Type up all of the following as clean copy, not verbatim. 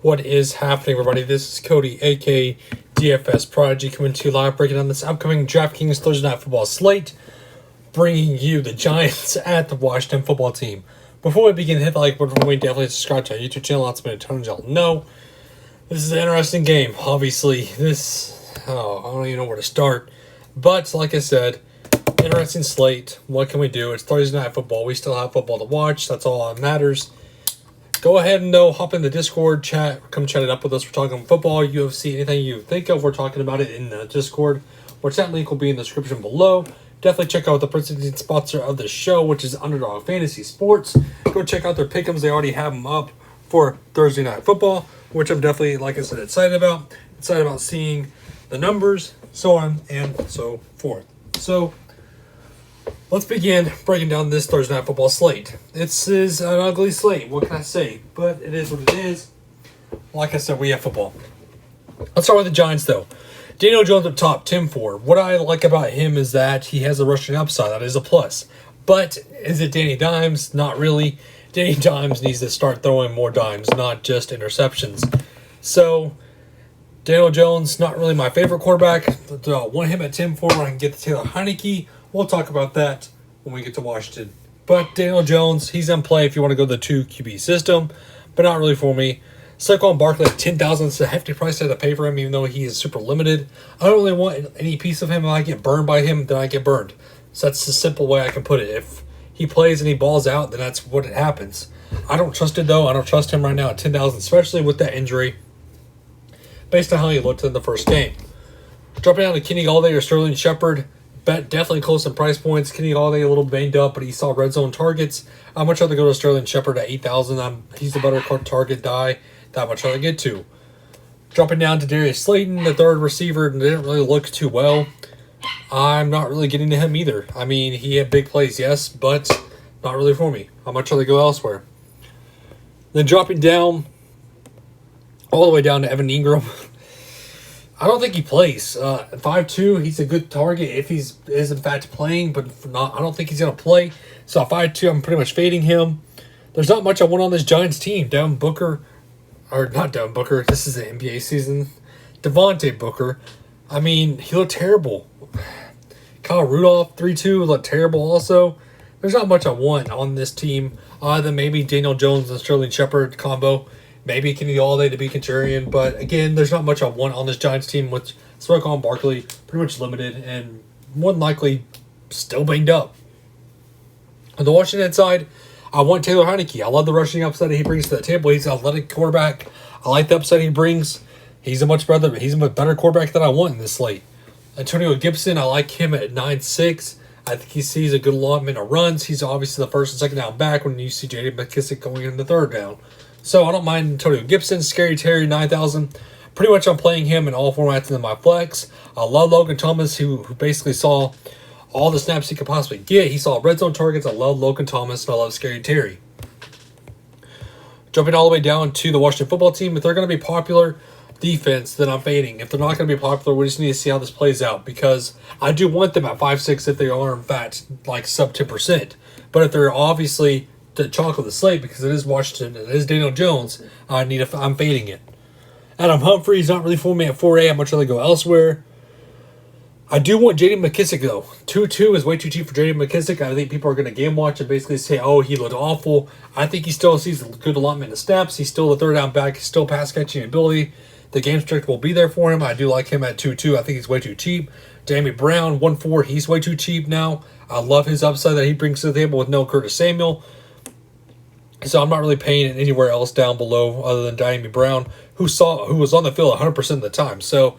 What is happening, everybody? This is Cody, aka DFS Prodigy, coming to you live, breaking down this upcoming DraftKings Thursday Night Football slate, bringing you the Giants at the Washington Football Team. Before we begin, hit the like button. We definitely subscribe to our YouTube channel. Lots of a ton of y'all know this is an interesting game. Obviously, I don't even know where to start. But like I said, interesting slate. What can we do? It's Thursday Night Football. We still have football to watch. That's all that matters. Go ahead and hop in the Discord chat. Come chat it up with us. We're talking football, UFC, anything you think of. We're talking about it in the Discord, which that link will be in the description below. Definitely check out the presenting sponsor of the show, which is Underdog Fantasy Sports. Go check out their pick'ems. They already have them up for Thursday Night Football, which I'm definitely, like I said, excited about. Excited about seeing the numbers, so on and so forth. So let's begin breaking down this Thursday Night Football slate. This is an ugly slate. What can I say? But it is what it is. Like I said, we have football. Let's start with the Giants, though. Daniel Jones up top, 10-4. What I like about him is that he has a rushing upside. That is a plus. But is it Danny Dimes? Not really. Danny Dimes needs to start throwing more dimes, not just interceptions. So Daniel Jones, not really my favorite quarterback. Want him at 10-4 when I can get to Taylor Heineke. We'll talk about that when we get to Washington. But Daniel Jones, he's in play if you want to go the 2 QB system, but not really for me. Saquon Barkley at $10,000. It's a hefty price to pay for him, even though he is super limited. I don't really want any piece of him. If I get burned by him, then I get burned. So that's the simple way I can put it. If he plays and he balls out, then that's what happens. I don't trust it, though. I don't trust him right now at $10,000, especially with that injury, based on how he looked in the first game. Dropping down to Kenny Galladay or Sterling Shepard. Bet definitely close in price points. Kenny Galladay a little banged up, but he saw red zone targets. I'd much rather go to Sterling Shepard at $8,000. He's the better target die. That much rather get to. Dropping down to Darius Slayton, the third receiver, didn't really look too well. I'm not really getting to him either. I mean, he had big plays, yes, but not really for me. I'd much rather go elsewhere. Then dropping down all the way down to Evan Ingram. I don't think he plays. 5'2", he's a good target if he is in fact playing, but I don't think he's going to play. So at 5'2", I'm pretty much fading him. There's not much I want on this Giants team. Devin Booker, or not Devin Booker, this is the NBA season. Devontae Booker, I mean, he looked terrible. Kyle Rudolph, 3-2, looked terrible also. There's not much I want on this team, other than maybe Daniel Jones and Sterling Shepard combo. Maybe Kenny Galladay to be contrarian, but again, there's not much I want on this Giants team with Saquon Barkley pretty much limited and more than likely still banged up. On the Washington side, I want Taylor Heineke. I love the rushing upside that he brings to the table. He's an athletic quarterback. I like the upside he brings. He's a much better quarterback than I want in this slate. Antonio Gibson, I like him at 9-6. I think he sees a good allotment of runs. He's obviously the first and second down back when you see J.D. McKissic going in the third down. So I don't mind Antonio Gibson. Scary Terry, 9,000. Pretty much I'm playing him in all formats in my flex. I love Logan Thomas, who basically saw all the snaps he could possibly get. He saw red zone targets. I love Logan Thomas, and I love Scary Terry. Jumping all the way down to the Washington Football Team. If they're going to be popular defense, then I'm fading. If they're not going to be popular, we just need to see how this plays out, because I do want them at 5-6 if they are, in fact, like sub 10%. But if they're obviously the chalk of the slate, because it is Washington and it is Daniel Jones, I'm fading it. Adam Humphries not really for me at 4A. I'm much rather go elsewhere. I do want J.D. McKissic, though. 2-2 is way too cheap for J.D. McKissic. I think people are going to game watch and basically say, oh, he looked awful. I think he still sees a good allotment of snaps. He's still a third down back. He's still pass catching ability. The game strict will be there for him. I do like him at 2-2. I think he's way too cheap. Jamie Brown, 1-4. He's way too cheap now. I love his upside that he brings to the table with no Curtis Samuel. So I'm not really paying it anywhere else down below other than Jamie Brown, who was on the field 100% of the time. So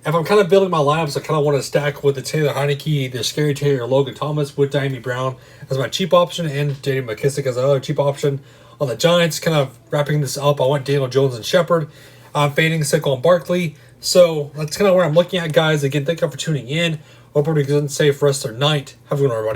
if I'm kind of building my lineups, I kind of want to stack with the Taylor Heineke, either Scary Terry or Logan Thomas with Jamie Brown as my cheap option and J.D. McKissic as another cheap option. On the Giants, kind of wrapping this up, I want Daniel Jones and Shepard. I'm fading Saquon Barkley. So that's kind of where I'm looking at, guys. Again, thank you for tuning in. Hope everybody's good and safe for the rest of their night. Have a good one, everybody.